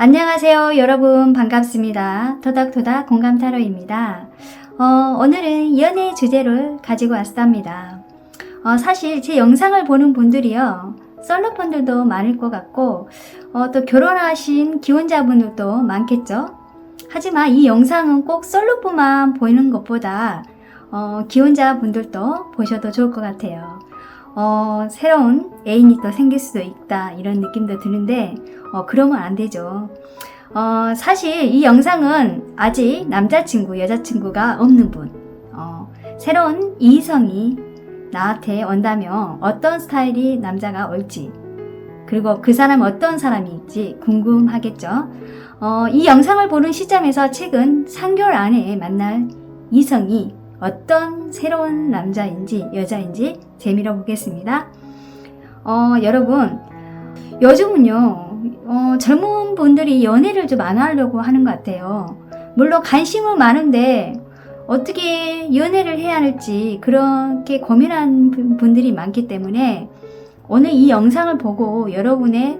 안녕하세요 여러분, 반갑습니다. 토닥토닥 공감타로입니다. 오늘은 연애 주제를 가지고 왔답니다. 사실 제 영상을 보는 분들이요, 솔로분들도 많을 것 같고 또 결혼하신 기혼자분들도 많겠죠. 하지만 이 영상은 꼭 솔로분만 보이는 것보다 기혼자분들도 보셔도 좋을 것 같아요. 새로운 애인이 또 생길 수도 있다, 이런 느낌도 드는데 그러면 안 되죠. 사실 이 영상은 아직 남자친구, 여자친구가 없는 분, 새로운 이성이 나한테 온다면 어떤 스타일이 남자가 올지, 그리고 그 사람 어떤 사람일지 궁금하겠죠. 이 영상을 보는 시점에서 최근 3개월 안에 만날 이성이 어떤 새로운 남자인지 여자인지 재미로 보겠습니다. 여러분, 요즘은요 젊은 분들이 연애를 좀 안 하려고 하는 것 같아요. 물론 관심은 많은데 어떻게 연애를 해야 할지 그렇게 고민하는 분들이 많기 때문에 오늘 이 영상을 보고 여러분의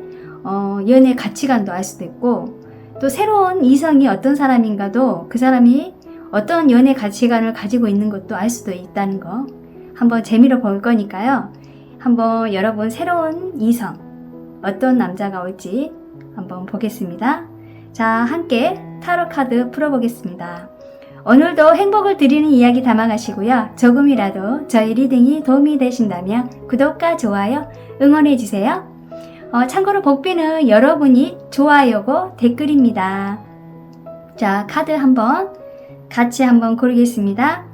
연애 가치관도 알 수도 있고, 또 새로운 이성이 어떤 사람인가도, 그 사람이 어떤 연애 가치관을 가지고 있는 것도 알 수도 있다는 거 한번 재미로 볼 거니까요. 한번 여러분, 새로운 이성 어떤 남자가 올지 한번 보겠습니다. 자, 함께 타로 카드 풀어보겠습니다. 오늘도 행복을 드리는 이야기 담아가시고요, 조금이라도 저희 리딩이 도움이 되신다면 구독과 좋아요 응원해주세요. 참고로 복비는 여러분이 좋아요고 댓글입니다. 자, 카드 한번 같이 한번 고르겠습니다.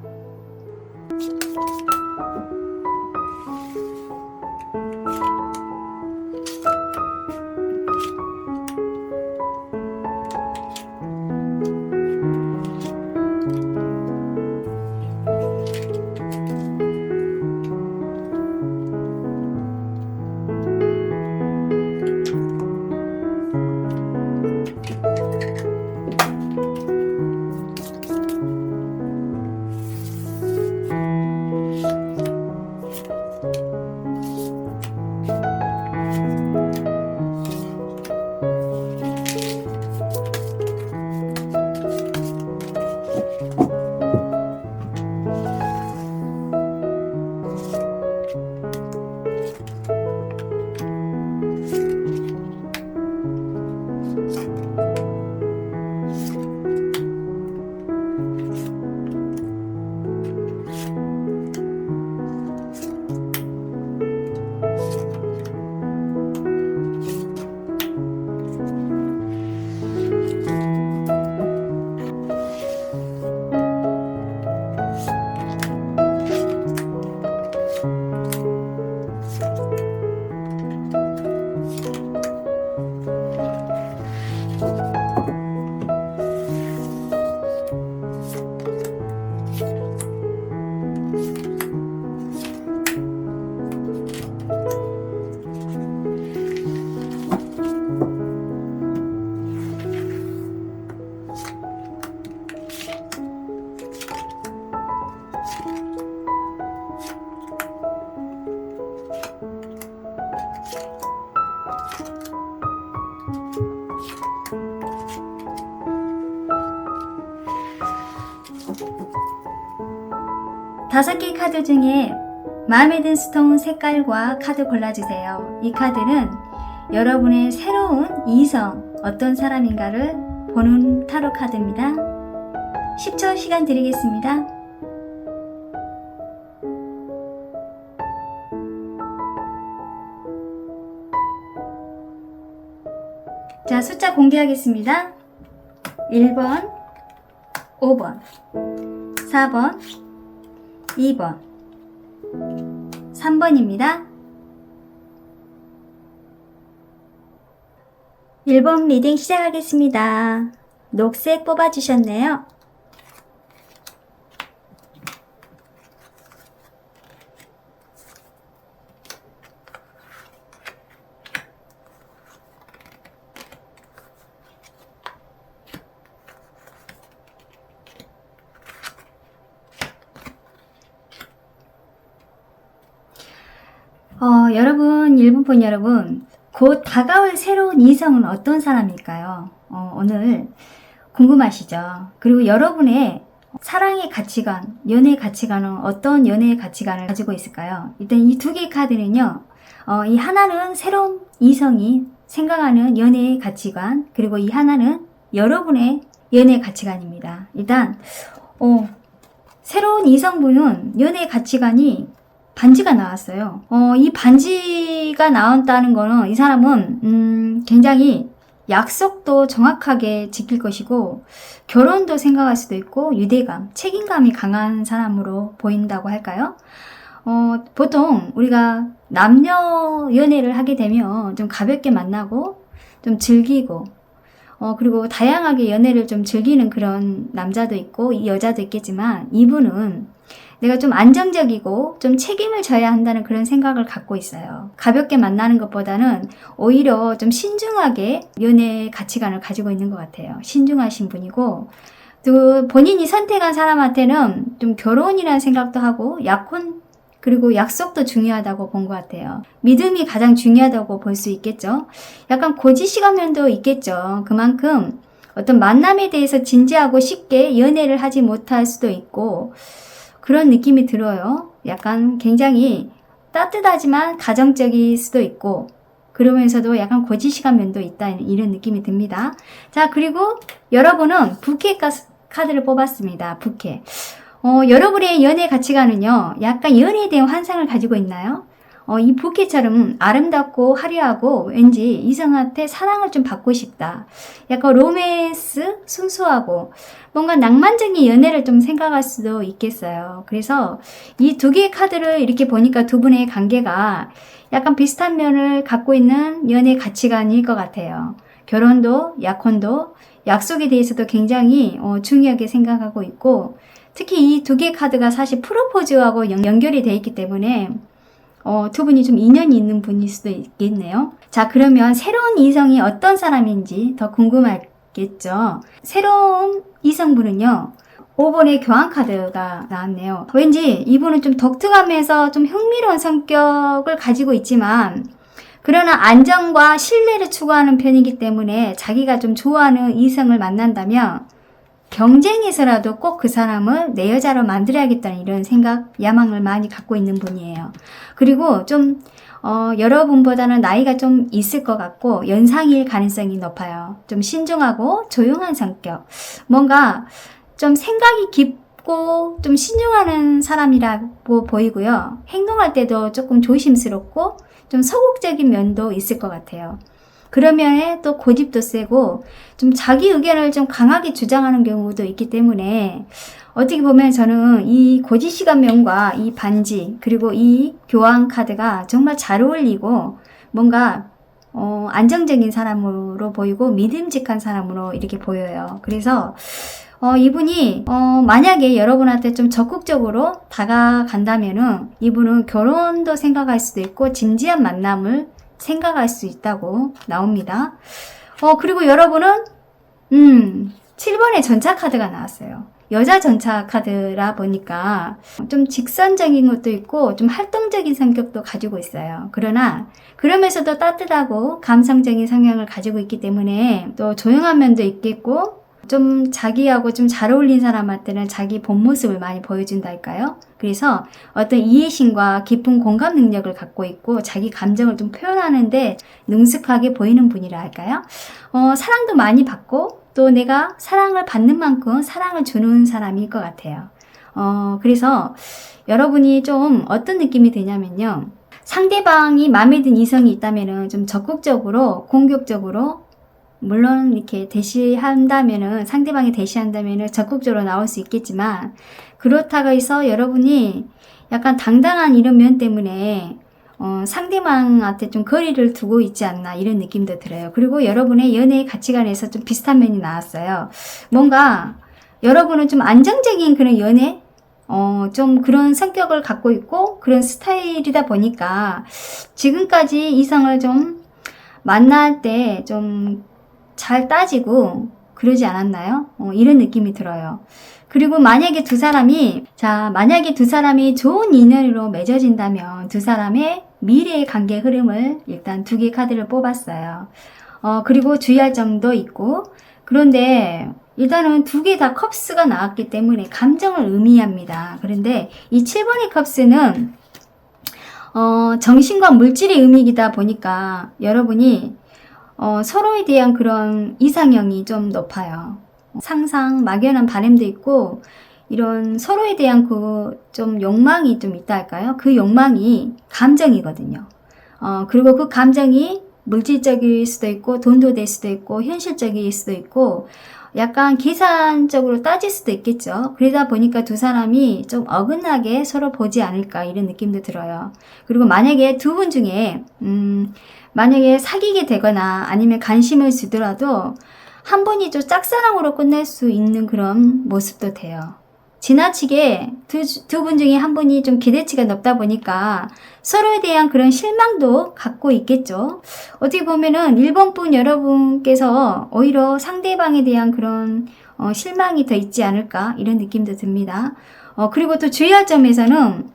다섯 개 카드 중에 마음에 든 스톤 색깔과 카드 골라주세요. 이 카드는 여러분의 새로운 이성 어떤 사람인가를 보는 타로 카드입니다. 10초 시간 드리겠습니다. 자, 숫자 공개하겠습니다. 1번, 5번, 4번, 2번, 3번입니다. 1번 리딩 시작하겠습니다. 녹색 뽑아주셨네요. 여러분, 일본분 여러분, 곧 다가올 새로운 이성은 어떤 사람일까요? 오늘 궁금하시죠? 그리고 여러분의 사랑의 가치관, 연애의 가치관은 어떤 연애의 가치관을 가지고 있을까요? 일단 이 두 개의 카드는요, 이 하나는 새로운 이성이 생각하는 연애의 가치관, 그리고 이 하나는 여러분의 연애의 가치관입니다. 일단 새로운 이성분은 연애의 가치관이 반지가 나왔어요. 이 반지가 나왔다는 거는 이 사람은 굉장히 약속도 정확하게 지킬 것이고 결혼도 생각할 수도 있고 유대감, 책임감이 강한 사람으로 보인다고 할까요? 보통 우리가 남녀 연애를 하게 되면 좀 가볍게 만나고 좀 즐기고 그리고 다양하게 연애를 좀 즐기는 그런 남자도 있고 여자도 있겠지만 이분은 내가 좀 안정적이고 좀 책임을 져야 한다는 그런 생각을 갖고 있어요. 가볍게 만나는 것보다는 오히려 좀 신중하게 연애 가치관을 가지고 있는 것 같아요. 신중하신 분이고 또 본인이 선택한 사람한테는 좀 결혼이라는 생각도 하고 약혼 그리고 약속도 중요하다고 본 것 같아요. 믿음이 가장 중요하다고 볼 수 있겠죠. 약간 고지식한 면도 있겠죠. 그만큼 어떤 만남에 대해서 진지하고 쉽게 연애를 하지 못할 수도 있고 그런 느낌이 들어요. 약간 굉장히 따뜻하지만 가정적일 수도 있고 그러면서도 약간 고지식한 면도 있다 이런 느낌이 듭니다. 자, 그리고 여러분은 부캐 카드를 뽑았습니다. 부캐. 여러분의 연애 가치관은요, 약간 연애에 대한 환상을 가지고 있나요? 이 부캐처럼 아름답고 화려하고 왠지 이성한테 사랑을 좀 받고 싶다. 약간 로맨스, 순수하고 뭔가 낭만적인 연애를 좀 생각할 수도 있겠어요. 그래서 이 두 개의 카드를 이렇게 보니까 두 분의 관계가 약간 비슷한 면을 갖고 있는 연애 가치관일 것 같아요. 결혼도, 약혼도, 약속에 대해서도 굉장히 중요하게 생각하고 있고 특히 이 두 개의 카드가 사실 프로포즈하고 연결이 되어 있기 때문에 두 분이 좀 인연이 있는 분일 수도 있겠네요. 자, 그러면 새로운 이성이 어떤 사람인지 더 궁금하겠죠. 새로운 이성분은요. 5번의 교환 카드가 나왔네요. 왠지 이분은 좀 독특하면서 좀 흥미로운 성격을 가지고 있지만 그러나 안정과 신뢰를 추구하는 편이기 때문에 자기가 좀 좋아하는 이성을 만난다면 경쟁에서라도 꼭 그 사람을 내 여자로 만들어야겠다는 이런 생각, 야망을 많이 갖고 있는 분이에요. 그리고 좀 여러분보다는 나이가 좀 있을 것 같고 연상일 가능성이 높아요. 좀 신중하고 조용한 성격. 뭔가 좀 생각이 깊고 좀 신중하는 사람이라고 보이고요. 행동할 때도 조금 조심스럽고 좀 소극적인 면도 있을 것 같아요. 그러면 또 고집도 세고 좀 자기 의견을 좀 강하게 주장하는 경우도 있기 때문에 어떻게 보면 저는 이 고지식한 면과 이 반지 그리고 이 교환 카드가 정말 잘 어울리고 뭔가 안정적인 사람으로 보이고 믿음직한 사람으로 이렇게 보여요. 그래서 이분이 만약에 여러분한테 좀 적극적으로 다가간다면은 이분은 결혼도 생각할 수도 있고 진지한 만남을 생각할 수 있다고 나옵니다. 그리고 여러분은 7번의 전차 카드가 나왔어요. 여자 전차 카드라 보니까 좀 직선적인 것도 있고 좀 활동적인 성격도 가지고 있어요. 그러나 그러면서도 따뜻하고 감성적인 성향을 가지고 있기 때문에 또 조용한 면도 있겠고 좀 자기하고 좀 잘 어울린 사람한테는 자기 본 모습을 많이 보여준다 할까요? 그래서 어떤 이해심과 깊은 공감 능력을 갖고 있고 자기 감정을 좀 표현하는데 능숙하게 보이는 분이라 할까요? 사랑도 많이 받고 또 내가 사랑을 받는 만큼 사랑을 주는 사람일 것 같아요. 그래서 여러분이 좀 어떤 느낌이 드냐면요. 상대방이 마음에 든 이성이 있다면은 좀 적극적으로 공격적으로 물론 이렇게 대시한다면은 상대방이 대시한다면은 적극적으로 나올 수 있겠지만 그렇다고 해서 여러분이 약간 당당한 이런 면 때문에 상대방한테 좀 거리를 두고 있지 않나 이런 느낌도 들어요. 그리고 여러분의 연애의 가치관에서 좀 비슷한 면이 나왔어요. 뭔가 여러분은 좀 안정적인 그런 연애 좀 그런 성격을 갖고 있고 그런 스타일이다 보니까 지금까지 이성을 좀 만날 때 좀 잘 따지고 그러지 않았나요? 이런 느낌이 들어요. 그리고 만약에 두 사람이 좋은 인연으로 맺어진다면 두 사람의 미래의 관계 흐름을 일단 두 개 카드를 뽑았어요. 그리고 주의할 점도 있고 그런데 일단은 두 개 다 컵스가 나왔기 때문에 감정을 의미합니다. 그런데 이 7번의 컵스는 정신과 물질의 의미이다 보니까 여러분이 서로에 대한 그런 이상형이 좀 높아요. 상상, 막연한 바람도 있고 이런 서로에 대한 그 좀 욕망이 좀 있다 할까요? 그 욕망이 감정이거든요. 그리고 그 감정이 물질적일 수도 있고 돈도 될 수도 있고 현실적일 수도 있고 약간 계산적으로 따질 수도 있겠죠. 그러다 보니까 두 사람이 좀 어긋나게 서로 보지 않을까 이런 느낌도 들어요. 그리고 만약에 두 분 중에 만약에 사귀게 되거나 아니면 관심을 주더라도 한 분이 좀 짝사랑으로 끝낼 수 있는 그런 모습도 돼요. 지나치게 두 분 중에 한 분이 좀 기대치가 높다 보니까 서로에 대한 그런 실망도 갖고 있겠죠. 어떻게 보면은 1번 분 여러분께서 오히려 상대방에 대한 그런 실망이 더 있지 않을까 이런 느낌도 듭니다. 그리고 또 주의할 점에서는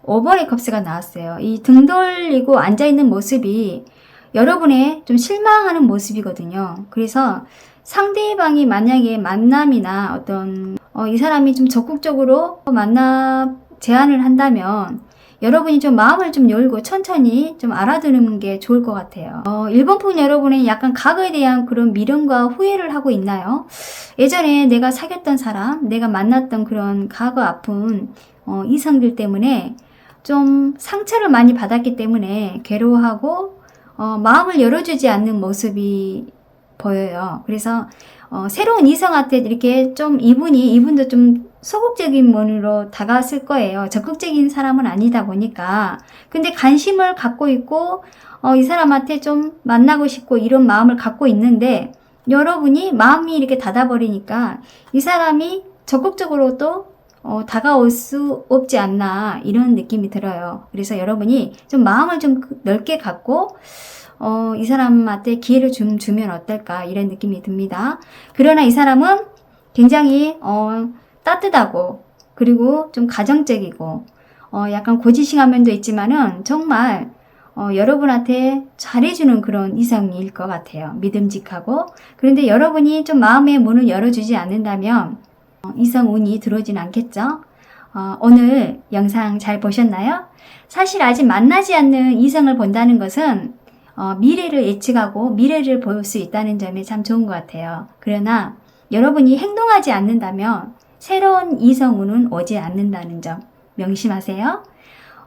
5번의 컵스가 나왔어요. 이 등 돌리고 앉아있는 모습이 여러분의 좀 실망하는 모습이거든요. 그래서 상대방이 만약에 만남이나 어떤 이 사람이 좀 적극적으로 만나 제안을 한다면 여러분이 좀 마음을 좀 열고 천천히 좀 알아두는 게 좋을 것 같아요. 1번 분 여러분은 약간 과거에 대한 그런 미련과 후회를 하고 있나요? 예전에 내가 사귀었던 사람, 내가 만났던 그런 과거 아픈 이성들 때문에 좀 상처를 많이 받았기 때문에 괴로워하고 마음을 열어주지 않는 모습이 보여요. 그래서 새로운 이성한테 이렇게 좀 이분도 좀 소극적인 면으로 다가왔을 거예요. 적극적인 사람은 아니다 보니까. 근데 관심을 갖고 있고 이 사람한테 좀 만나고 싶고 이런 마음을 갖고 있는데 여러분이 마음이 이렇게 닫아버리니까 이 사람이 적극적으로 또 다가올 수 없지 않나 이런 느낌이 들어요. 그래서 여러분이 좀 마음을 좀 넓게 갖고 이 사람한테 기회를 좀 주면 어떨까 이런 느낌이 듭니다. 그러나 이 사람은 굉장히 따뜻하고 그리고 좀 가정적이고 약간 고지식한 면도 있지만은 정말 여러분한테 잘해주는 그런 이성일 것 같아요. 믿음직하고. 그런데 여러분이 좀 마음의 문을 열어주지 않는다면 이성 운이 들어오진 않겠죠. 오늘 영상 잘 보셨나요? 사실 아직 만나지 않는 이성을 본다는 것은 미래를 예측하고 미래를 볼 수 있다는 점이 참 좋은 것 같아요. 그러나 여러분이 행동하지 않는다면 새로운 이성운은 오지 않는다는 점 명심하세요.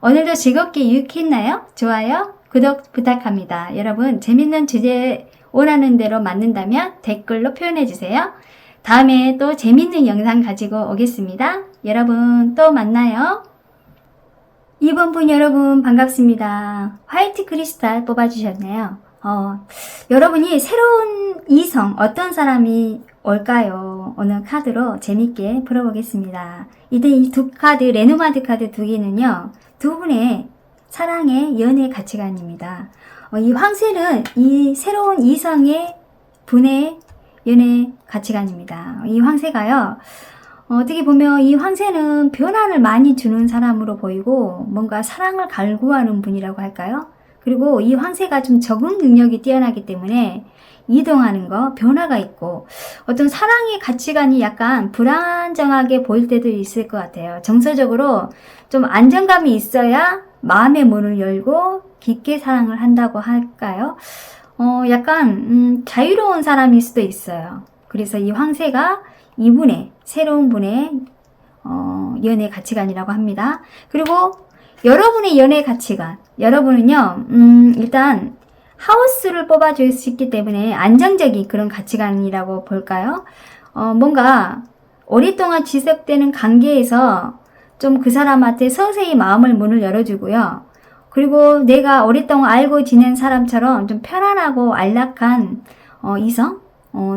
오늘도 즐겁게 유익했나요? 좋아요, 구독 부탁합니다. 여러분 재밌는 주제 원하는 대로 맞는다면 댓글로 표현해주세요. 다음에 또 재밌는 영상 가지고 오겠습니다. 여러분 또 만나요. 2번 분 여러분 반갑습니다. 화이트 크리스탈 뽑아주셨네요. 여러분이 새로운 이성 어떤 사람이 올까요? 오늘 카드로 재밌게 풀어보겠습니다. 이때 이 두 카드, 레노마드 카드 두 개는요, 두 분의 사랑의 연애 가치관입니다. 이 황새는 이 새로운 이성의 분의 연애 가치관입니다. 이 황새가요, 어떻게 보면 이 황새는 변화를 많이 주는 사람으로 보이고 뭔가 사랑을 갈구하는 분이라고 할까요? 그리고 이 황새가 좀 적응 능력이 뛰어나기 때문에 이동하는 거, 변화가 있고 어떤 사랑의 가치관이 약간 불안정하게 보일 때도 있을 것 같아요. 정서적으로 좀 안정감이 있어야 마음의 문을 열고 깊게 사랑을 한다고 할까요? 약간 자유로운 사람일 수도 있어요. 그래서 이 황새가 이분의 새로운 분의 연애 가치관이라고 합니다. 그리고 여러분의 연애 가치관, 여러분은요 일단 하우스를 뽑아줄 수 있기 때문에 안정적인 그런 가치관이라고 볼까요? 뭔가 오랫동안 지속되는 관계에서 좀 그 사람한테 서서히 마음을 문을 열어주고요. 그리고 내가 오랫동안 알고 지낸 사람처럼 좀 편안하고 안락한 이성,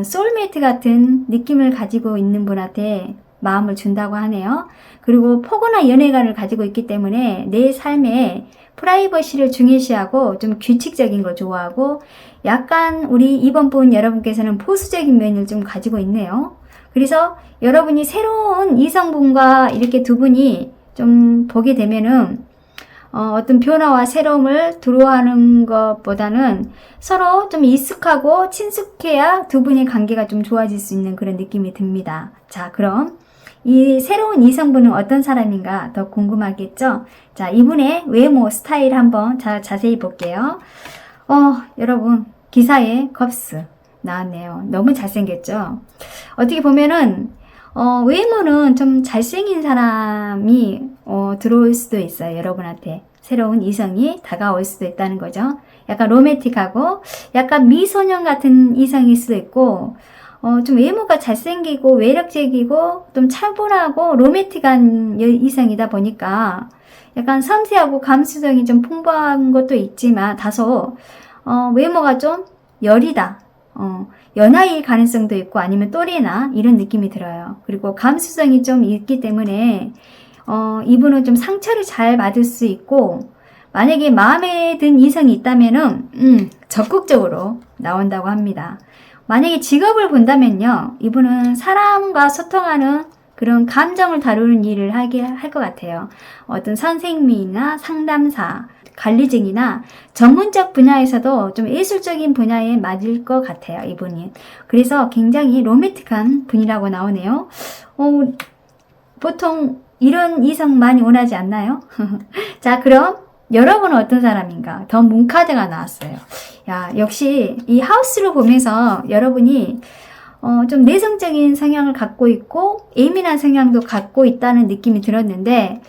소울메이트 같은 느낌을 가지고 있는 분한테 마음을 준다고 하네요. 그리고 포근한 연애관을 가지고 있기 때문에 내 삶에 프라이버시를 중요시하고 좀 규칙적인 걸 좋아하고 약간 우리 2번 분 여러분께서는 보수적인 면을 좀 가지고 있네요. 그래서 여러분이 새로운 이성분과 이렇게 두 분이 좀 보게 되면은 어떤 변화와 새로움을 두려워하는 것보다는 서로 좀 익숙하고 친숙해야 두 분의 관계가 좀 좋아질 수 있는 그런 느낌이 듭니다. 자, 그럼 이 새로운 이성분은 어떤 사람인가 더 궁금하겠죠? 자, 이분의 외모, 스타일 한번 자세히 볼게요. 여러분, 기사에 컵스 나왔네요. 너무 잘생겼죠? 어떻게 보면은, 외모는 좀 잘생긴 사람이, 들어올 수도 있어요. 여러분한테. 새로운 이성이 다가올 수도 있다는 거죠. 약간 로맨틱하고, 약간 미소년 같은 이성일 수도 있고, 좀 외모가 잘생기고, 매력적이고, 좀 차분하고, 로맨틱한 이성이다 보니까, 약간 섬세하고 감수성이 좀 풍부한 것도 있지만, 다소, 외모가 좀 여리다. 연하일 가능성도 있고 아니면 또래나 이런 느낌이 들어요. 그리고 감수성이 좀 있기 때문에 이분은 좀 상처를 잘 받을 수 있고 만약에 마음에 든 이성이 있다면은 적극적으로 나온다고 합니다. 만약에 직업을 본다면요. 이분은 사람과 소통하는 그런 감정을 다루는 일을 하게 할 것 같아요. 어떤 선생님이나 상담사, 관리직이나 전문적 분야에서도 좀 예술적인 분야에 맞을 것 같아요, 이분이. 그래서 굉장히 로맨틱한 분이라고 나오네요. 보통 이런 이성 많이 원하지 않나요? 자, 그럼 여러분은 어떤 사람인가? 더 문카드가 나왔어요. 야, 역시 이 하우스를 보면서 여러분이 좀 내성적인 성향을 갖고 있고 예민한 성향도 갖고 있다는 느낌이 들었는데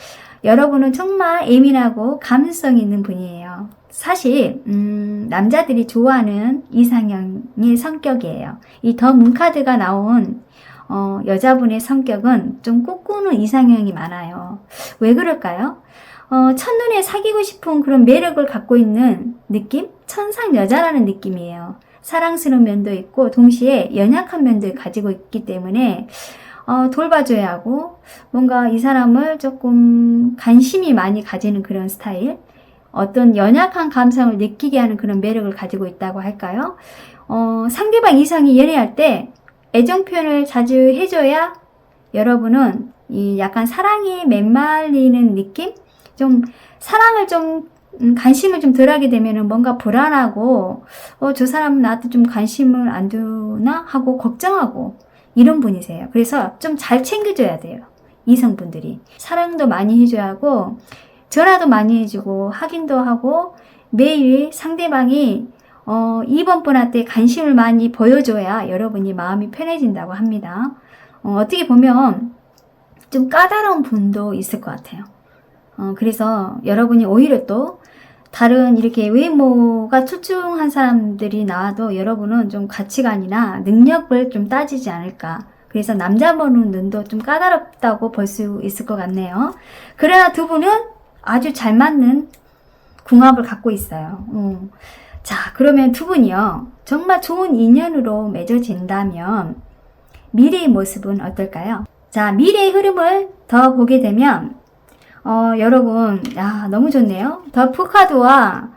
여러분은 정말 예민하고 감수성 있는 분이에요. 사실 남자들이 좋아하는 이상형의 성격이에요. 이 더 문카드가 나온 여자분의 성격은 좀 꿈꾸는 이상형이 많아요. 왜 그럴까요? 첫눈에 사귀고 싶은 그런 매력을 갖고 있는 느낌? 천상 여자라는 느낌이에요. 사랑스러운 면도 있고 동시에 연약한 면도 가지고 있기 때문에 돌봐줘야 하고 뭔가 이 사람을 조금 관심이 많이 가지는 그런 스타일, 어떤 연약한 감성을 느끼게 하는 그런 매력을 가지고 있다고 할까요? 상대방 이성이 연애할 때 애정 표현을 자주 해줘야 여러분은 이 약간 사랑에 메말리는 느낌? 좀 사랑을 좀 관심을 좀 덜하게 되면은 뭔가 불안하고 저 사람은 나한테 좀 관심을 안 두나 하고 걱정하고 이런 분이세요. 그래서 좀 잘 챙겨줘야 돼요. 이성분들이. 사랑도 많이 해줘야 하고 전화도 많이 해주고 확인도 하고 매일 상대방이 이번 분한테 관심을 많이 보여줘야 여러분이 마음이 편해진다고 합니다. 어떻게 보면 좀 까다로운 분도 있을 것 같아요. 그래서 여러분이 오히려 또 다른 이렇게 외모가 출중한 사람들이 나와도 여러분은 좀 가치관이나 능력을 좀 따지지 않을까. 그래서 남자 보는 눈도 좀 까다롭다고 볼 수 있을 것 같네요. 그러나 두 분은 아주 잘 맞는 궁합을 갖고 있어요. 자, 그러면 두 분이요. 정말 좋은 인연으로 맺어진다면 미래의 모습은 어떨까요? 자, 미래의 흐름을 더 보게 되면 여러분, 너무 좋네요. 더 풀카드와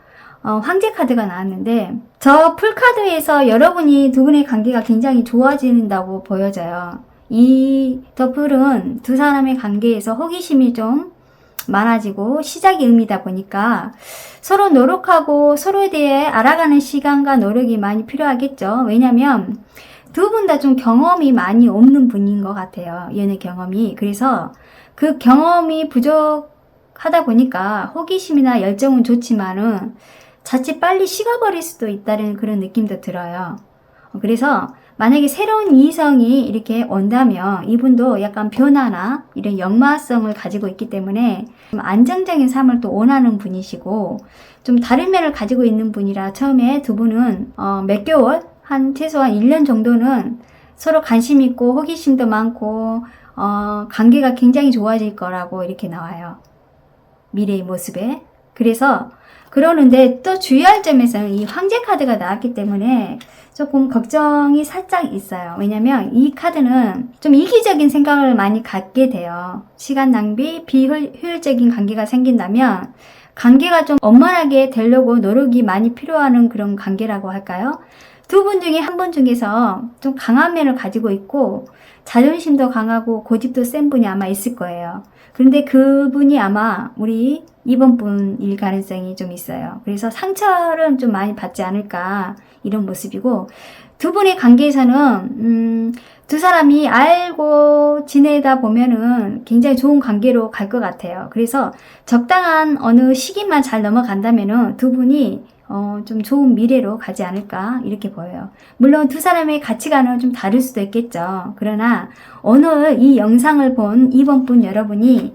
황제 카드가 나왔는데 저 풀카드에서 여러분이 두 분의 관계가 굉장히 좋아진다고 보여져요. 이 더 풀은 두 사람의 관계에서 호기심이 좀 많아지고 시작의 의미다 보니까 서로 노력하고 서로에 대해 알아가는 시간과 노력이 많이 필요하겠죠. 왜냐면 두 분 다 좀 경험이 많이 없는 분인 것 같아요. 연애 경험이. 그래서 그 경험이 부족하다 보니까 호기심이나 열정은 좋지만은 자칫 빨리 식어버릴 수도 있다는 그런 느낌도 들어요. 그래서 만약에 새로운 이성이 이렇게 온다면 이분도 약간 변화나 이런 역마성을 가지고 있기 때문에 좀 안정적인 삶을 또 원하는 분이시고 좀 다른 면을 가지고 있는 분이라 처음에 두 분은 몇 개월, 한 최소한 1년 정도는 서로 관심 있고 호기심도 많고 관계가 굉장히 좋아질 거라고 이렇게 나와요. 미래의 모습에. 그래서 그러는데 또 주의할 점에서는 이 황제 카드가 나왔기 때문에 조금 걱정이 살짝 있어요. 왜냐면 이 카드는 좀 이기적인 생각을 많이 갖게 돼요. 시간 낭비, 비효율적인 관계가 생긴다면 관계가 좀 원만하게 되려고 노력이 많이 필요한 그런 관계라고 할까요? 두 분 중에 한 분 중에서 좀 강한 면을 가지고 있고 자존심도 강하고 고집도 센 분이 아마 있을 거예요. 그런데 그분이 아마 우리 2번 분일 가능성이 좀 있어요. 그래서 상처를 좀 많이 받지 않을까 이런 모습이고, 두 분의 관계에서는 두 사람이 알고 지내다 보면은 굉장히 좋은 관계로 갈 것 같아요. 그래서 적당한 어느 시기만 잘 넘어간다면은 두 분이 좀 좋은 미래로 가지 않을까 이렇게 보여요. 물론 두 사람의 가치관은 좀 다를 수도 있겠죠. 그러나 오늘 이 영상을 본 2번 분 여러분이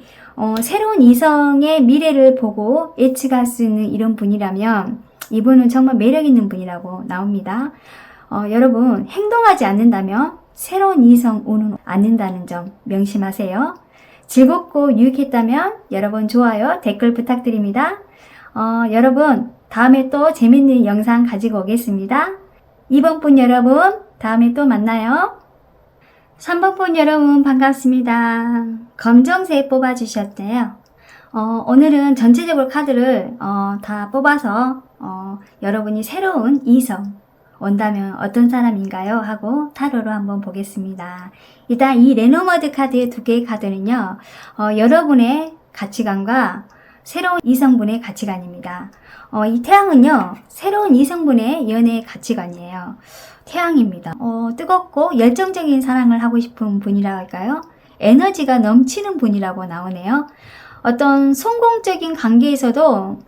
새로운 이성의 미래를 보고 예측할 수 있는 이런 분이라면 이분은 정말 매력 있는 분이라고 나옵니다. 여러분 행동하지 않는다면 새로운 이성 오는 않는다는 점 명심하세요. 즐겁고 유익했다면 여러분 좋아요, 댓글 부탁드립니다. 여러분 다음에 또 재밌는 영상 가지고 오겠습니다. 2번 분 여러분 다음에 또 만나요. 3번 분 여러분 반갑습니다. 검정색 뽑아주셨대요. 오늘은 전체적으로 카드를 다 뽑아서 여러분이 새로운 이성 온다면 어떤 사람인가요? 하고 타로로 한번 보겠습니다. 일단 이 레노머드 카드의 두 개의 카드는요. 여러분의 가치관과 새로운 이성분의 가치관입니다. 이 태양은요. 새로운 이성분의 연애의 가치관이에요. 태양입니다. 뜨겁고 열정적인 사랑을 하고 싶은 분이라 할까요? 에너지가 넘치는 분이라고 나오네요. 어떤 성공적인 관계에서도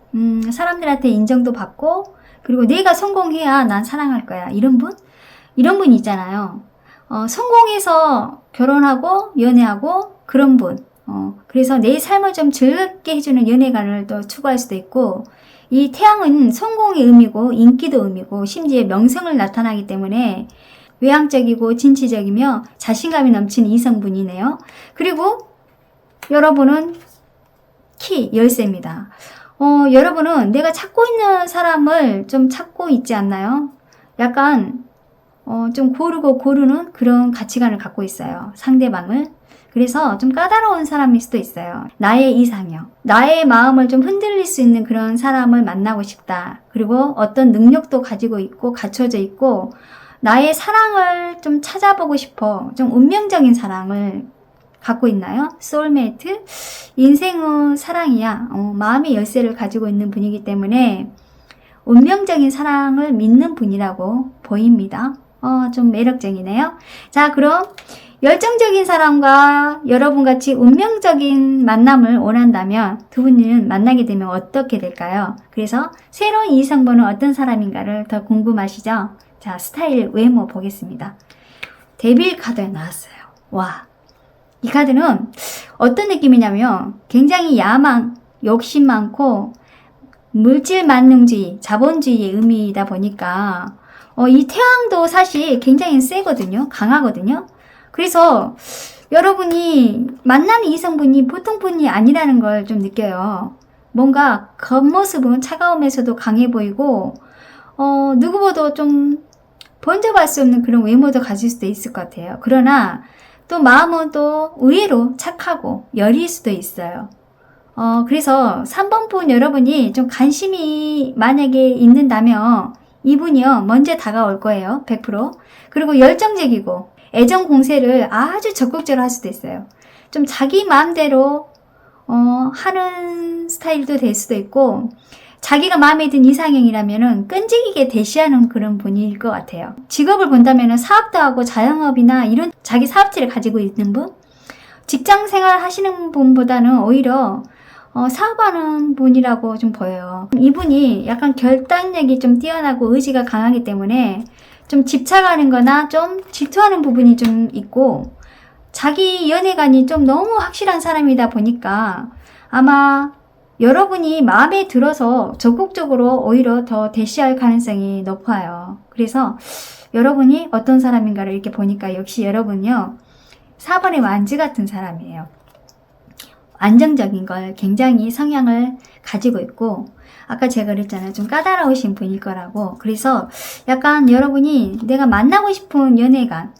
사람들한테 인정도 받고 그리고 내가 성공해야 난 사랑할 거야. 이런 분? 이런 분 있잖아요. 성공해서 결혼하고 연애하고 그런 분. 그래서 내 삶을 좀 즐겁게 해주는 연애관을 또 추구할 수도 있고, 이 태양은 성공의 의미고 인기도 의미고 심지어 명성을 나타나기 때문에 외향적이고 진취적이며 자신감이 넘치는 이성분이네요. 그리고 여러분은 키, 열쇠입니다. 여러분은 내가 찾고 있는 사람을 좀 찾고 있지 않나요? 약간 좀 고르는 그런 가치관을 갖고 있어요. 상대방을. 그래서 좀 까다로운 사람일 수도 있어요. 나의 이상형. 나의 마음을 좀 흔들릴 수 있는 그런 사람을 만나고 싶다. 그리고 어떤 능력도 가지고 있고 갖춰져 있고 나의 사랑을 좀 찾아보고 싶어. 좀 운명적인 사랑을 갖고 있나요? 소울메이트? 인생은 사랑이야. 마음의 열쇠를 가지고 있는 분이기 때문에 운명적인 사랑을 믿는 분이라고 보입니다. 좀 매력적이네요. 자, 그럼 열정적인 사람과 여러분같이 운명적인 만남을 원한다면 두 분은 만나게 되면 어떻게 될까요? 그래서 새로운 이성분은 어떤 사람인가를 더 궁금하시죠? 자, 스타일 외모 보겠습니다. 데빌 카드에 나왔어요. 와, 이 카드는 어떤 느낌이냐면 굉장히 야망, 욕심 많고 물질 만능주의, 자본주의의 의미이다 보니까 이 태양도 사실 굉장히 세거든요. 강하거든요. 그래서 여러분이 만나는 이성분이 보통 분이 아니라는 걸 좀 느껴요. 뭔가 겉모습은 차가우면서도 강해 보이고 누구보다 좀 번져볼 수 없는 그런 외모도 가질 수도 있을 것 같아요. 그러나 또 마음은 또 의외로 착하고 여릴 수도 있어요. 그래서 3번 분 여러분이 좀 관심이 만약에 있는다면 이분이요 먼저 다가올 거예요. 100%. 그리고 열정적이고 애정 공세를 아주 적극적으로 할 수도 있어요. 좀 자기 마음대로 하는 스타일도 될 수도 있고 자기가 마음에 든 이상형이라면은 끈질기게 대시하는 그런 분일 것 같아요. 직업을 본다면은 사업도 하고 자영업이나 이런 자기 사업체를 가지고 있는 분? 직장 생활 하시는 분보다는 오히려 사업하는 분이라고 좀 보여요. 이분이 약간 결단력이 좀 뛰어나고 의지가 강하기 때문에 좀 집착하는 거나 좀 질투하는 부분이 좀 있고 자기 연애관이 좀 너무 확실한 사람이다 보니까 아마 여러분이 마음에 들어서 적극적으로 오히려 더 대시할 가능성이 높아요. 그래서 여러분이 어떤 사람인가를 이렇게 보니까 역시 여러분요 4번의 완지 같은 사람이에요. 안정적인 걸 굉장히 성향을 가지고 있고 아까 제가 그랬잖아요. 좀 까다로우신 분일 거라고. 그래서 약간 여러분이 내가 만나고 싶은 연애관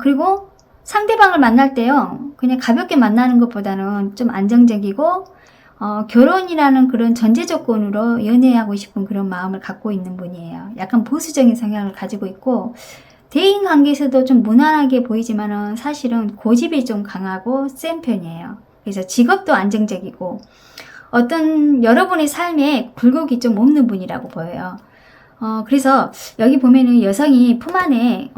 그리고 상대방을 만날 때요. 그냥 가볍게 만나는 것보다는 좀 안정적이고 결혼이라는 그런 전제 조건으로 연애하고 싶은 그런 마음을 갖고 있는 분이에요. 약간 보수적인 성향을 가지고 있고, 대인 관계에서도 좀 무난하게 보이지만은 사실은 고집이 좀 강하고 센 편이에요. 그래서 직업도 안정적이고, 어떤 여러분의 삶에 굴곡이 좀 없는 분이라고 보여요. 그래서 여기 보면은 여성이 품 안에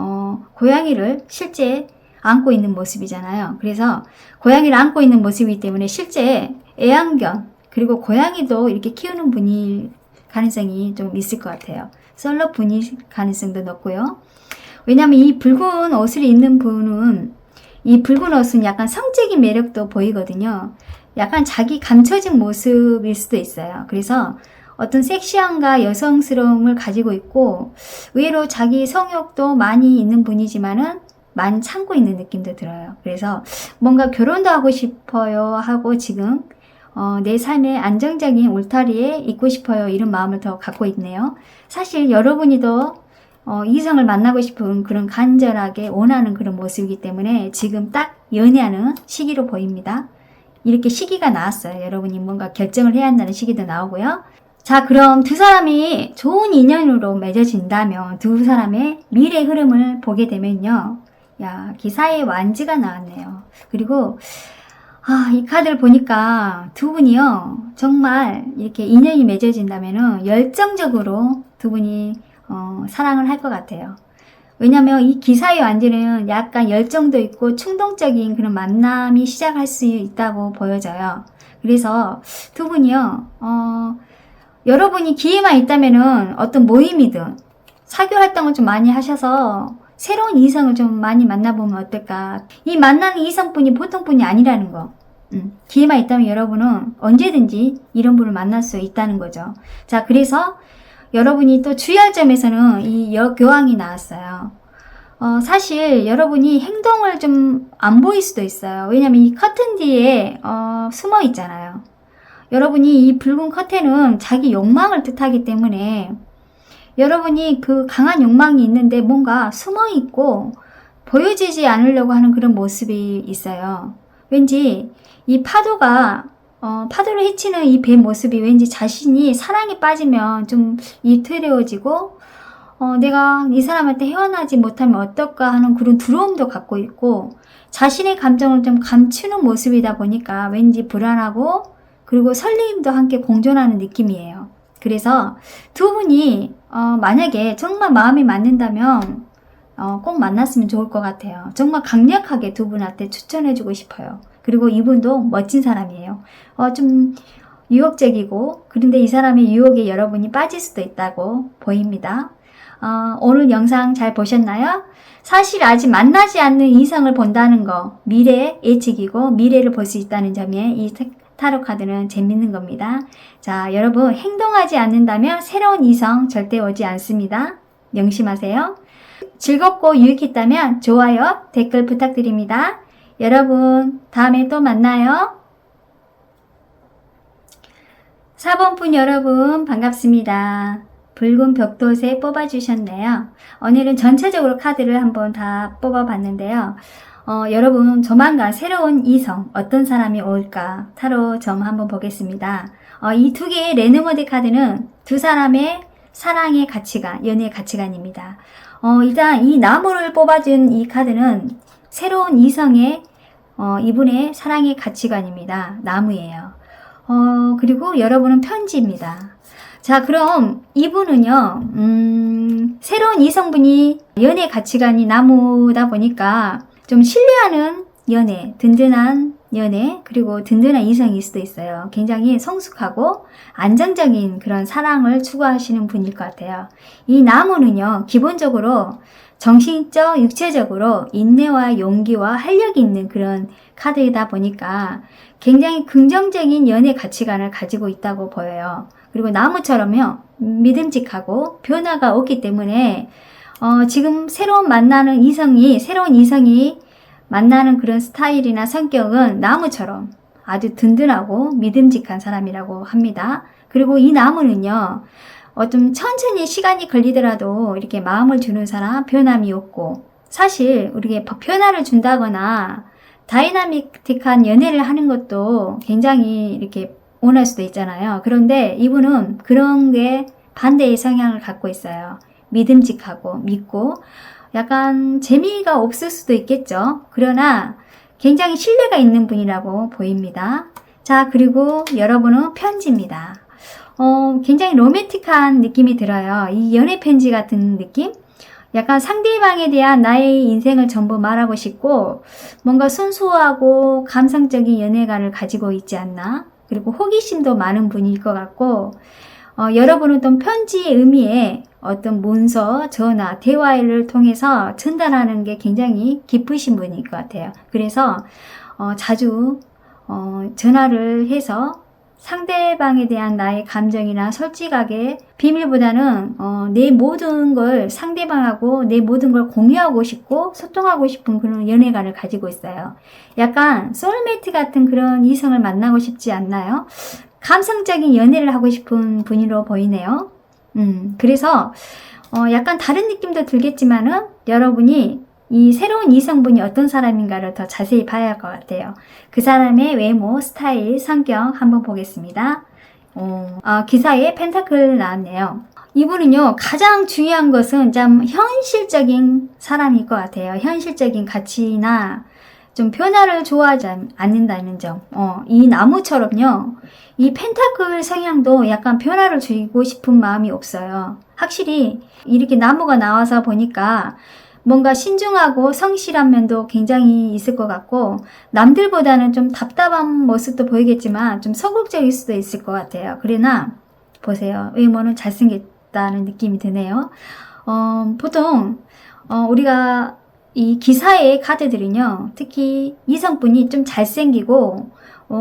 고양이를 실제 안고 있는 모습이잖아요. 그래서 고양이를 안고 있는 모습이기 때문에 실제 애완견 그리고 고양이도 이렇게 키우는 분일 가능성이 좀 있을 것 같아요. 솔로 분일 가능성도 높고요. 왜냐하면 이 붉은 옷을 입는 분은 이 붉은 옷은 약간 성적인 매력도 보이거든요. 약간 자기 감춰진 모습일 수도 있어요. 그래서 어떤 섹시함과 여성스러움을 가지고 있고 의외로 자기 성욕도 많이 있는 분이지만은 많이 참고 있는 느낌도 들어요. 그래서 뭔가 결혼도 하고 싶어요 하고 지금 내 삶의 안정적인 울타리에 있고 싶어요 이런 마음을 더 갖고 있네요. 사실 여러분이 더 이성을 만나고 싶은 그런 간절하게 원하는 그런 모습이기 때문에 지금 딱 연애하는 시기로 보입니다. 이렇게 시기가 나왔어요. 여러분이 뭔가 결정을 해야 한다는 시기도 나오고요. 자, 그럼 두 사람이 좋은 인연으로 맺어진다면 두 사람의 미래 흐름을 보게 되면요. 야, 기사의 완지가 나왔네요. 그리고 이 카드를 보니까 두 분이요. 정말 이렇게 인연이 맺어진다면은 열정적으로 두 분이 사랑을 할 것 같아요. 왜냐면 이 기사의 완지는 약간 열정도 있고 충동적인 그런 만남이 시작할 수 있다고 보여져요. 그래서 두 분이요. 여러분이 기회만 있다면은 어떤 모임이든 사교 활동을 좀 많이 하셔서 새로운 이성을 좀 많이 만나보면 어떨까. 이 만나는 이성분이 보통 분이 아니라는 거. 기회만 있다면 여러분은 언제든지 이런 분을 만날 수 있다는 거죠. 자, 그래서 여러분이 또 주의할 점에서는 이 교황이 나왔어요. 사실 여러분이 행동을 좀 안 보일 수도 있어요. 왜냐면 이 커튼 뒤에 숨어 있잖아요. 여러분이 이 붉은 커튼은 자기 욕망을 뜻하기 때문에 여러분이 그 강한 욕망이 있는데 뭔가 숨어 있고 보여지지 않으려고 하는 그런 모습이 있어요. 왠지 이 파도가 파도를 헤치는 이 배 모습이 왠지 자신이 사랑에 빠지면 좀 위태로워지고 내가 이 사람한테 헤어나지 못하면 어떨까 하는 그런 두려움도 갖고 있고 자신의 감정을 좀 감추는 모습이다 보니까 왠지 불안하고 그리고 설레임도 함께 공존하는 느낌이에요. 그래서 두 분이 만약에 정말 마음이 맞는다면 꼭 만났으면 좋을 것 같아요. 정말 강력하게 두 분한테 추천해주고 싶어요. 그리고 이분도 멋진 사람이에요. 좀 유혹적이고 그런데 이 사람의 유혹에 여러분이 빠질 수도 있다고 보입니다. 오늘 영상 잘 보셨나요? 사실 아직 만나지 않는 이성을 본다는 거 미래 예측이고 미래를 볼 수 있다는 점에 이 타로 카드는 재밌는 겁니다. 자, 여러분 행동하지 않는다면 새로운 이성 절대 오지 않습니다. 명심하세요. 즐겁고 유익했다면 좋아요, 댓글 부탁드립니다. 여러분 다음에 또 만나요. 4번분 여러분 반갑습니다. 붉은 벽돌새 뽑아주셨네요. 오늘은 전체적으로 카드를 한번 다 뽑아봤는데요. 여러분 조만간 새로운 이성 어떤 사람이 올까 타로 점 한번 보겠습니다. 이 두 개의 레노모드 카드는 두 사람의 사랑의 가치관, 연애의 가치관입니다. 일단 이 나무를 뽑아준 이 카드는 새로운 이성의 이분의 사랑의 가치관입니다. 나무예요. 그리고 여러분은 편지입니다. 자, 그럼 이분은요, 새로운 이성분이 연애 가치관이 나무다 보니까 좀 신뢰하는 연애, 든든한 연애, 그리고 든든한 이성일 수도 있어요. 굉장히 성숙하고 안정적인 그런 사랑을 추구하시는 분일 것 같아요. 이 나무는요, 기본적으로 정신적, 육체적으로 인내와 용기와 활력이 있는 그런 카드이다 보니까 굉장히 긍정적인 연애 가치관을 가지고 있다고 보여요. 그리고 나무처럼요, 믿음직하고 변화가 없기 때문에 지금 새로운 이성이 만나는 그런 스타일이나 성격은 나무처럼 아주 든든하고 믿음직한 사람이라고 합니다. 그리고 이 나무는요, 좀 천천히 시간이 걸리더라도 이렇게 마음을 주는 사람, 변함이 없고, 사실 우리에게 변화를 준다거나 다이나믹한 연애를 하는 것도 굉장히 이렇게 원할 수도 있잖아요. 그런데 이분은 그런 게 반대의 성향을 갖고 있어요. 믿음직하고 믿고 약간 재미가 없을 수도 있겠죠. 그러나 굉장히 신뢰가 있는 분이라고 보입니다. 자, 그리고 여러분은 편지입니다. 굉장히 로맨틱한 느낌이 들어요. 이 연애 편지 같은 느낌? 약간 상대방에 대한 나의 인생을 전부 말하고 싶고 뭔가 순수하고 감성적인 연애관을 가지고 있지 않나? 그리고 호기심도 많은 분일 것 같고 여러분은 또 편지의 의미에 어떤 문서, 전화, 대화를 통해서 전달하는 게 굉장히 깊으신 분일 것 같아요. 그래서 자주 전화를 해서 상대방에 대한 나의 감정이나 솔직하게 비밀보다는 내 모든 걸 상대방하고 내 모든 걸 공유하고 싶고 소통하고 싶은 그런 연애관을 가지고 있어요. 약간 소울메이트 같은 그런 이성을 만나고 싶지 않나요? 감성적인 연애를 하고 싶은 분으로 보이네요. 그래서 약간 다른 느낌도 들겠지만은 여러분이 이 새로운 이성분이 어떤 사람인가를 더 자세히 봐야 할 것 같아요. 그 사람의 외모, 스타일, 성격 한번 보겠습니다. 기사에 펜타클 나왔네요. 이분은요, 가장 중요한 것은 좀 현실적인 사람일 것 같아요. 현실적인 가치나 좀 변화를 좋아하지 않는다는 점. 이 나무처럼요, 이 펜타클 성향도 약간 변화를 주고 싶은 마음이 없어요. 확실히 이렇게 나무가 나와서 보니까 뭔가 신중하고 성실한 면도 굉장히 있을 것 같고 남들보다는 좀 답답한 모습도 보이겠지만 좀 소극적일 수도 있을 것 같아요. 그러나 보세요. 외모는 잘생겼다는 느낌이 드네요. 보통 우리가 이 기사의 카드들은요, 특히 이성분이 좀 잘생기고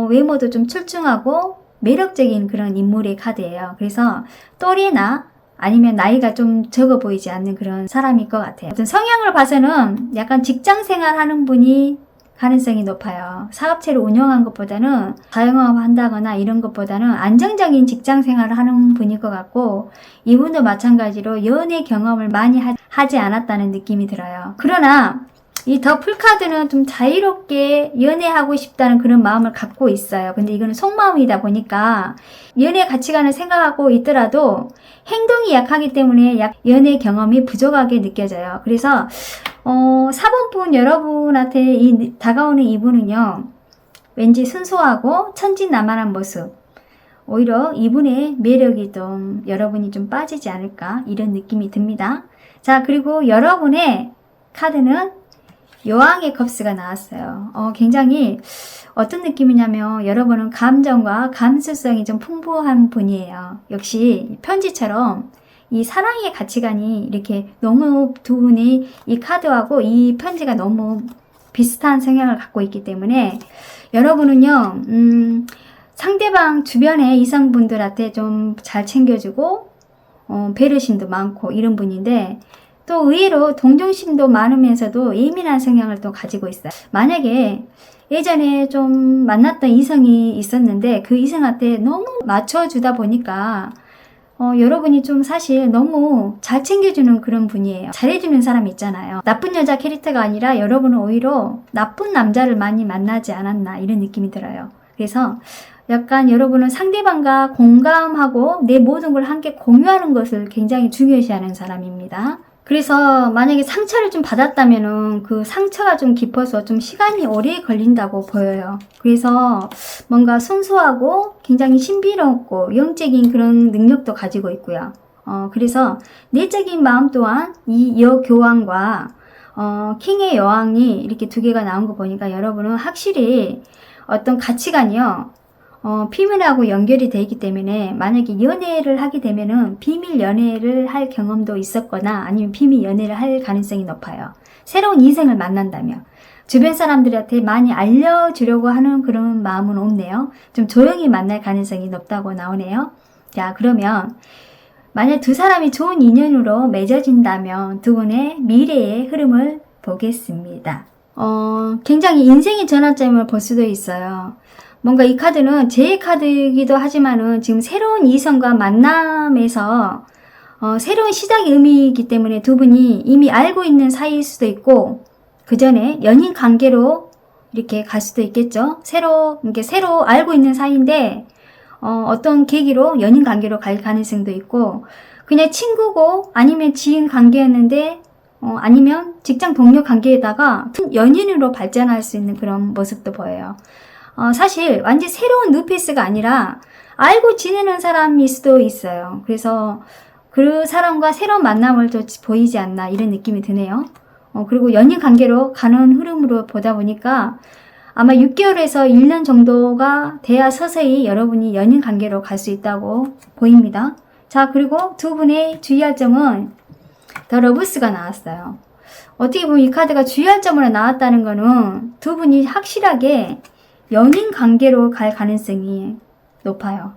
외모도 좀 출중하고 매력적인 그런 인물의 카드예요. 그래서 또래나 아니면 나이가 좀 적어 보이지 않는 그런 사람일 것 같아요. 어떤 성향을 봐서는 약간 직장 생활 하는 분이 가능성이 높아요. 사업체를 운영한 것보다는 자영업 한다거나 이런 것보다는 안정적인 직장 생활을 하는 분일 것 같고 이분도 마찬가지로 연애 경험을 많이 하지 않았다는 느낌이 들어요. 그러나 이 더 풀카드는 좀 자유롭게 연애하고 싶다는 그런 마음을 갖고 있어요. 근데 이거는 속마음이다 보니까 연애 가치관을 생각하고 있더라도 행동이 약하기 때문에 연애 경험이 부족하게 느껴져요. 그래서 4번분 여러분한테 다가오는 이분은요, 왠지 순수하고 천진난만한 모습, 오히려 이분의 매력이 좀 여러분이 좀 빠지지 않을까 이런 느낌이 듭니다. 자, 그리고 여러분의 카드는 여왕의 컵스가 나왔어요. 굉장히 어떤 느낌이냐면 여러분은 감정과 감수성이 좀 풍부한 분이에요. 역시 편지처럼 이 사랑의 가치관이 이렇게 너무 두 분이 이 카드하고 이 편지가 너무 비슷한 성향을 갖고 있기 때문에 여러분은요, 상대방 주변의 이성분들한테 좀 잘 챙겨주고 배려심도 많고 이런 분인데 또 의외로 동정심도 많으면서도 예민한 성향을 또 가지고 있어요. 만약에 예전에 좀 만났던 이성이 있었는데 그 이성한테 너무 맞춰주다 보니까 여러분이 좀 사실 너무 잘 챙겨주는 그런 분이에요. 잘해주는 사람 있잖아요. 나쁜 여자 캐릭터가 아니라 여러분은 오히려 나쁜 남자를 많이 만나지 않았나 이런 느낌이 들어요. 그래서 약간 여러분은 상대방과 공감하고 내 모든 걸 함께 공유하는 것을 굉장히 중요시하는 사람입니다. 그래서 만약에 상처를 좀 받았다면은 그 상처가 좀 깊어서 좀 시간이 오래 걸린다고 보여요. 그래서 뭔가 순수하고 굉장히 신비롭고 영적인 그런 능력도 가지고 있고요. 그래서 내적인 마음 또한 이 여교황과 킹의 여왕이 이렇게 두 개가 나온 거 보니까 여러분은 확실히 어떤 가치관이요, 비밀하고 연결이 되어 있기 때문에 만약에 연애를 하게 되면은 비밀 연애를 할 경험도 있었거나 아니면 비밀 연애를 할 가능성이 높아요. 새로운 이성을 만난다면 주변 사람들한테 많이 알려주려고 하는 그런 마음은 없네요. 좀 조용히 만날 가능성이 높다고 나오네요. 자, 그러면 만약 두 사람이 좋은 인연으로 맺어진다면 두 분의 미래의 흐름을 보겠습니다. 굉장히 인생의 전환점을 볼 수도 있어요. 뭔가 이 카드는 제 카드이기도 하지만은 지금 새로운 이성과 만남에서 새로운 시작의 의미이기 때문에 두 분이 이미 알고 있는 사이일 수도 있고 그 전에 연인 관계로 이렇게 갈 수도 있겠죠. 새로 알고 있는 사이인데 어떤 계기로 연인 관계로 갈 가능성도 있고, 그냥 친구고 아니면 지인 관계였는데 아니면 직장 동료 관계에다가 연인으로 발전할 수 있는 그런 모습도 보여요. 사실 완전 새로운 뉴페이스가 아니라 알고 지내는 사람일 수도 있어요. 그래서 그 사람과 새로운 만남을 또 보이지 않나 이런 느낌이 드네요. 그리고 연인 관계로 가는 흐름으로 보다 보니까 아마 6개월에서 1년 정도가 돼야 서서히 여러분이 연인 관계로 갈 수 있다고 보입니다. 자, 그리고 두 분의 주의할 점은 더 러브스가 나왔어요. 어떻게 보면 이 카드가 주의할 점으로 나왔다는 거는 두 분이 확실하게 연인 관계로 갈 가능성이 높아요.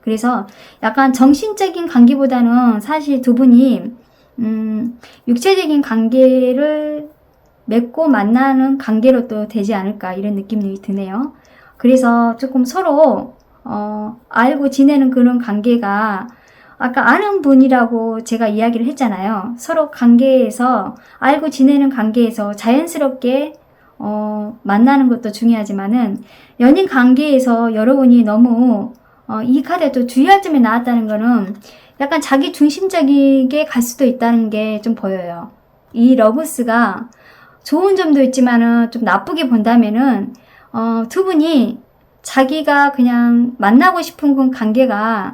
그래서 약간 정신적인 관계보다는 사실 두 분이 육체적인 관계를 맺고 만나는 관계로 또 되지 않을까 이런 느낌이 드네요. 그래서 조금 서로 알고 지내는 그런 관계가 아까 아는 분이라고 제가 이야기를 했잖아요. 서로 관계에서 알고 지내는 관계에서 자연스럽게 만나는 것도 중요하지만은 연인 관계에서 여러분이 너무 이 카드에 또 주의할 점이 나왔다는 거는 약간 자기 중심적이게 갈 수도 있다는 게 좀 보여요. 이 러브스가 좋은 점도 있지만은 좀 나쁘게 본다면은 두 분이 자기가 그냥 만나고 싶은 그 관계가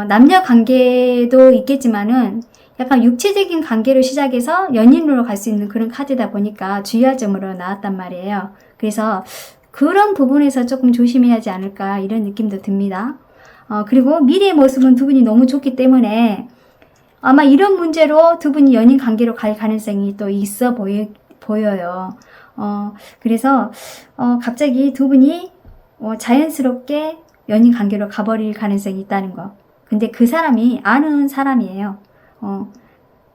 남녀 관계도 있겠지만은 약간 육체적인 관계로 시작해서 연인으로 갈 수 있는 그런 카드다 보니까 주의할 점으로 나왔단 말이에요. 그래서 그런 부분에서 조금 조심해야 하지 않을까 이런 느낌도 듭니다. 그리고 미래의 모습은 두 분이 너무 좋기 때문에 아마 이런 문제로 두 분이 연인 관계로 갈 가능성이 또 있어 보여요. 그래서 갑자기 두 분이 자연스럽게 연인 관계로 가버릴 가능성이 있다는 거. 근데 그 사람이 아는 사람이에요.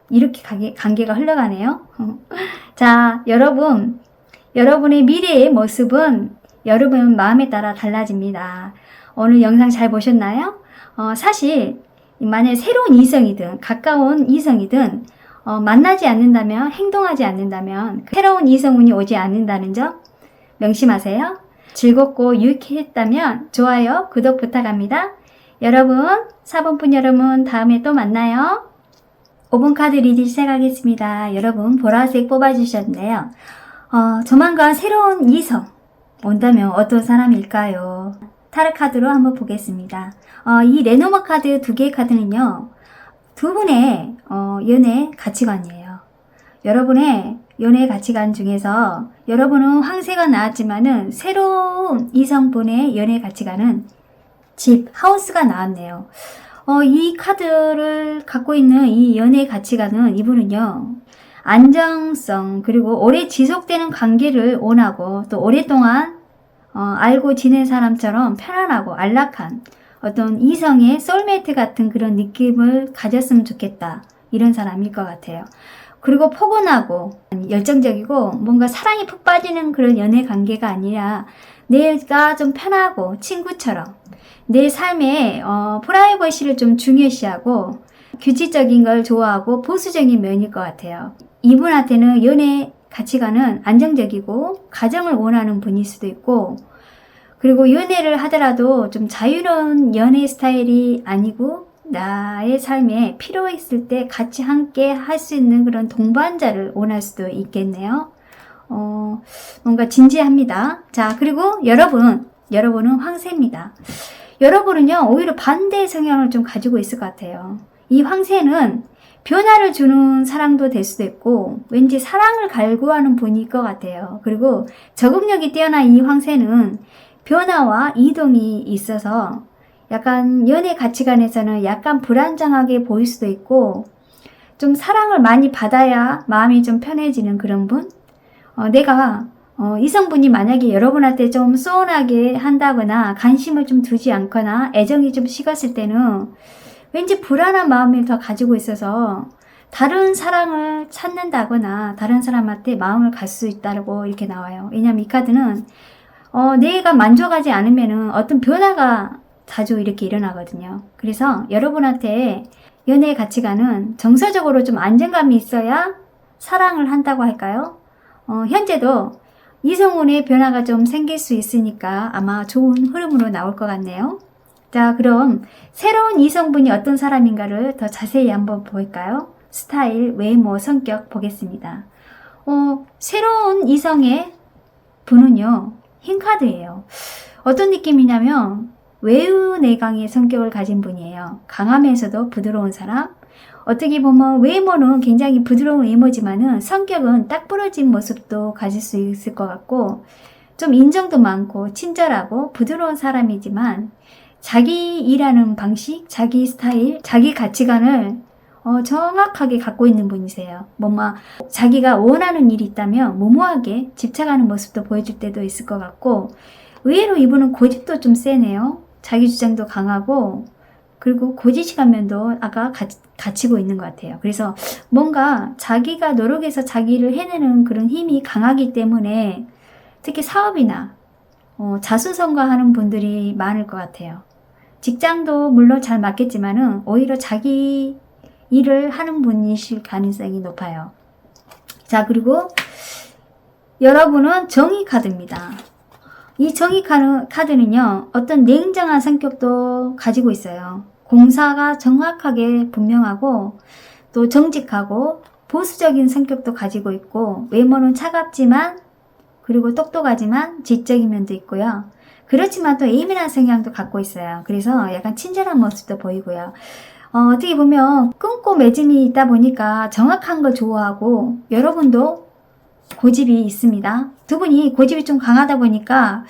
이렇게 관계가 흘러가네요. 자, 여러분의 미래의 모습은 여러분 마음에 따라 달라집니다. 오늘 영상 잘 보셨나요? 사실 만약에 새로운 이성이든 가까운 이성이든 만나지 않는다면, 행동하지 않는다면 새로운 이성운이 오지 않는다는 점 명심하세요. 즐겁고 유익했다면 좋아요, 구독 부탁합니다. 여러분, 4번분 여러분 다음에 또 만나요. 5번 카드 리딩 시작하겠습니다. 여러분 보라색 뽑아주셨는데요. 조만간 새로운 이성 온다면 어떤 사람일까요? 타로 카드로 한번 보겠습니다. 이 레노버 카드 두 개의 카드는요. 두 분의 연애 가치관이에요. 여러분의 연애 가치관 중에서 여러분은 황새가 나왔지만은 새로운 이성분의 연애 가치관은 집, 하우스가 나왔네요. 이 카드를 갖고 있는 이 연애 가치관은 이분은요. 안정성 그리고 오래 지속되는 관계를 원하고 또 오랫동안 알고 지낸 사람처럼 편안하고 안락한 어떤 이성의 소울메이트 같은 그런 느낌을 가졌으면 좋겠다. 이런 사람일 것 같아요. 그리고 포근하고 열정적이고 뭔가 사랑에 푹 빠지는 그런 연애 관계가 아니라 내가 좀 편하고 친구처럼 내 삶에 프라이버시를 좀 중요시하고 규칙적인 걸 좋아하고 보수적인 면일 것 같아요. 이분한테는 연애 가치관은 안정적이고 가정을 원하는 분일 수도 있고 그리고 연애를 하더라도 좀 자유로운 연애 스타일이 아니고 나의 삶에 필요했을 때 같이 함께 할 수 있는 그런 동반자를 원할 수도 있겠네요. 뭔가 진지합니다. 자, 그리고 여러분은 황새입니다. 여러분은요, 오히려 반대의 성향을 좀 가지고 있을 것 같아요. 이 황새는 변화를 주는 사랑도 될 수도 있고, 왠지 사랑을 갈구하는 분일 것 같아요. 그리고 적응력이 뛰어난 이 황새는 변화와 이동이 있어서 약간 연애 가치관에서는 약간 불안정하게 보일 수도 있고, 좀 사랑을 많이 받아야 마음이 좀 편해지는 그런 분? 내가 이성분이 만약에 여러분한테 좀 소원하게 한다거나 관심을 좀 두지 않거나 애정이 좀 식었을 때는 왠지 불안한 마음을 더 가지고 있어서 다른 사랑을 찾는다거나 다른 사람한테 마음을 갈 수 있다고 이렇게 나와요. 왜냐면 이 카드는 내가 만족하지 않으면은 어떤 변화가 자주 이렇게 일어나거든요. 그래서 여러분한테 연애의 가치관은 정서적으로 좀 안정감이 있어야 사랑을 한다고 할까요? 현재도 이성운의 변화가 좀 생길 수 있으니까 아마 좋은 흐름으로 나올 것 같네요. 자, 그럼 새로운 이성분이 어떤 사람인가를 더 자세히 한번 볼까요? 스타일, 외모, 성격 보겠습니다. 새로운 이성의 분은요, 흰 카드예요. 어떤 느낌이냐면 외유내강의 성격을 가진 분이에요. 강하면서도 부드러운 사람. 어떻게 보면 외모는 굉장히 부드러운 외모지만은 성격은 딱 부러진 모습도 가질 수 있을 것 같고, 좀 인정도 많고 친절하고 부드러운 사람이지만 자기 일하는 방식, 자기 스타일, 자기 가치관을 정확하게 갖고 있는 분이세요. 뭔가 자기가 원하는 일이 있다면 무모하게 집착하는 모습도 보여줄 때도 있을 것 같고, 의외로 이분은 고집도 좀 세네요. 자기 주장도 강하고, 그리고 고지식한 면도 아까 갖추고 있는 것 같아요. 그래서 뭔가 자기가 노력해서 자기를 해내는 그런 힘이 강하기 때문에 특히 사업이나 자수성가하는 분들이 많을 것 같아요. 직장도 물론 잘 맞겠지만은 오히려 자기 일을 하는 분이실 가능성이 높아요. 자, 그리고 여러분은 정의 카드입니다. 이 정의 카드는요, 어떤 냉정한 성격도 가지고 있어요. 공사가 정확하게 분명하고 또 정직하고 보수적인 성격도 가지고 있고, 외모는 차갑지만 그리고 똑똑하지만 지적인 면도 있고요. 그렇지만 또 예민한 성향도 갖고 있어요. 그래서 약간 친절한 모습도 보이고요. 어떻게 보면 끊고 맺음이 있다 보니까 정확한 걸 좋아하고, 여러분도 고집이 있습니다. 두 분이 고집이 좀 강하다 보니까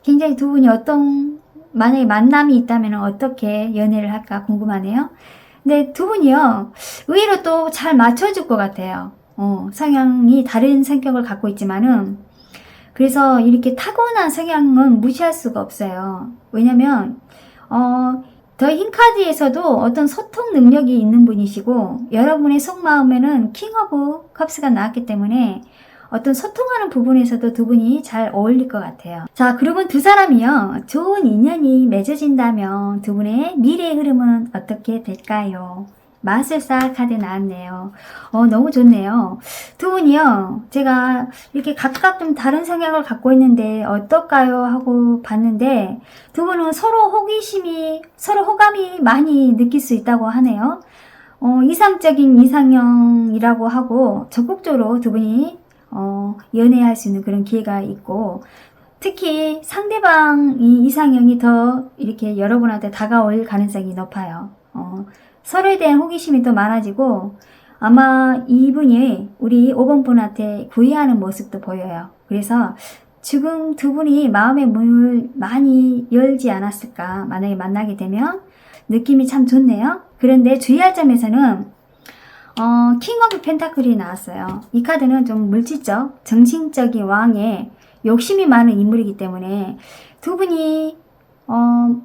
굉장히 두 분이 만약에 만남이 있다면 어떻게 연애를 할까 궁금하네요. 근데 두 분이요, 의외로 또 잘 맞춰줄 것 같아요. 성향이 다른 성격을 갖고 있지만은, 그래서 이렇게 타고난 성향은 무시할 수가 없어요. 왜냐면 더 흰 카드에서도 어떤 소통 능력이 있는 분이시고, 여러분의 속마음에는 킹 오브 컵스가 나왔기 때문에 어떤 소통하는 부분에서도 두 분이 잘 어울릴 것 같아요. 자, 그러면 두 사람이요, 좋은 인연이 맺어진다면 두 분의 미래의 흐름은 어떻게 될까요? 마술사 카드 나왔네요. 너무 좋네요. 두 분이요, 제가 이렇게 각각 좀 다른 성향을 갖고 있는데 어떨까요? 하고 봤는데, 두 분은 서로 호감이 많이 느낄 수 있다고 하네요. 이상적인 이상형이라고 하고, 적극적으로 두 분이 연애할 수 있는 그런 기회가 있고, 특히 상대방이 이상형이 더 이렇게 여러분한테 다가올 가능성이 높아요. 서로에 대한 호기심이 더 많아지고, 아마 이분이 우리 5번 분한테 구애하는 모습도 보여요. 그래서 지금 두 분이 마음의 문을 많이 열지 않았을까. 만약에 만나게 되면 느낌이 참 좋네요. 그런데 주의할 점에서는 킹 오브 펜타클이 나왔어요. 이 카드는 좀 물질적, 정신적인 왕의 욕심이 많은 인물이기 때문에 두 분이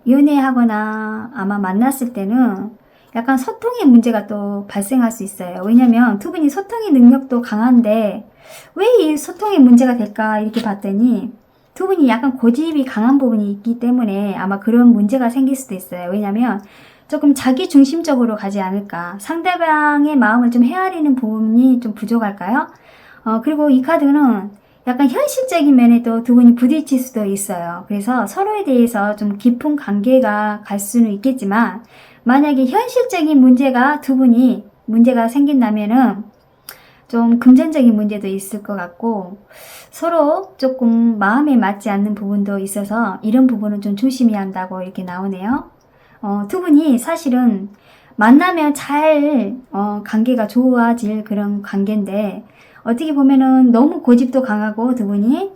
연애하거나 아마 만났을 때는 약간 소통의 문제가 또 발생할 수 있어요. 왜냐면 두 분이 소통의 능력도 강한데 왜 이 소통의 문제가 될까 이렇게 봤더니, 두 분이 약간 고집이 강한 부분이 있기 때문에 아마 그런 문제가 생길 수도 있어요. 왜냐면 조금 자기 중심적으로 가지 않을까. 상대방의 마음을 좀 헤아리는 부분이 좀 부족할까요? 그리고 이 카드는 약간 현실적인 면에도 두 분이 부딪힐 수도 있어요. 그래서 서로에 대해서 좀 깊은 관계가 갈 수는 있겠지만, 만약에 현실적인 두 분이 문제가 생긴다면은 좀 금전적인 문제도 있을 것 같고, 서로 조금 마음에 맞지 않는 부분도 있어서 이런 부분은 좀 조심해야 한다고 이렇게 나오네요. 두 분이 사실은 만나면 관계가 좋아질 그런 관계인데, 어떻게 보면은 너무 고집도 강하고 두 분이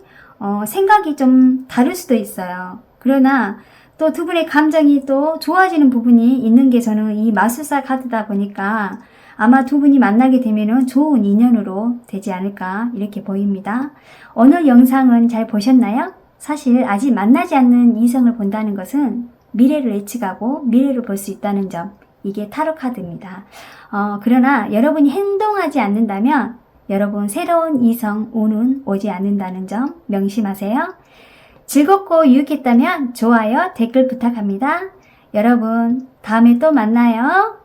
생각이 좀 다를 수도 있어요. 그러나 또 두 분의 감정이 또 좋아지는 부분이 있는 게 저는 이 마술사 카드다 보니까 아마 두 분이 만나게 되면은 좋은 인연으로 되지 않을까 이렇게 보입니다. 오늘 영상은 잘 보셨나요? 사실 아직 만나지 않는 이성을 본다는 것은 미래를 예측하고 미래를 볼 수 있다는 점, 이게 타로 카드입니다. 그러나 여러분이 행동하지 않는다면 여러분 새로운 이성 운은 오지 않는다는 점 명심하세요. 즐겁고 유익했다면 좋아요, 댓글 부탁합니다. 여러분 다음에 또 만나요.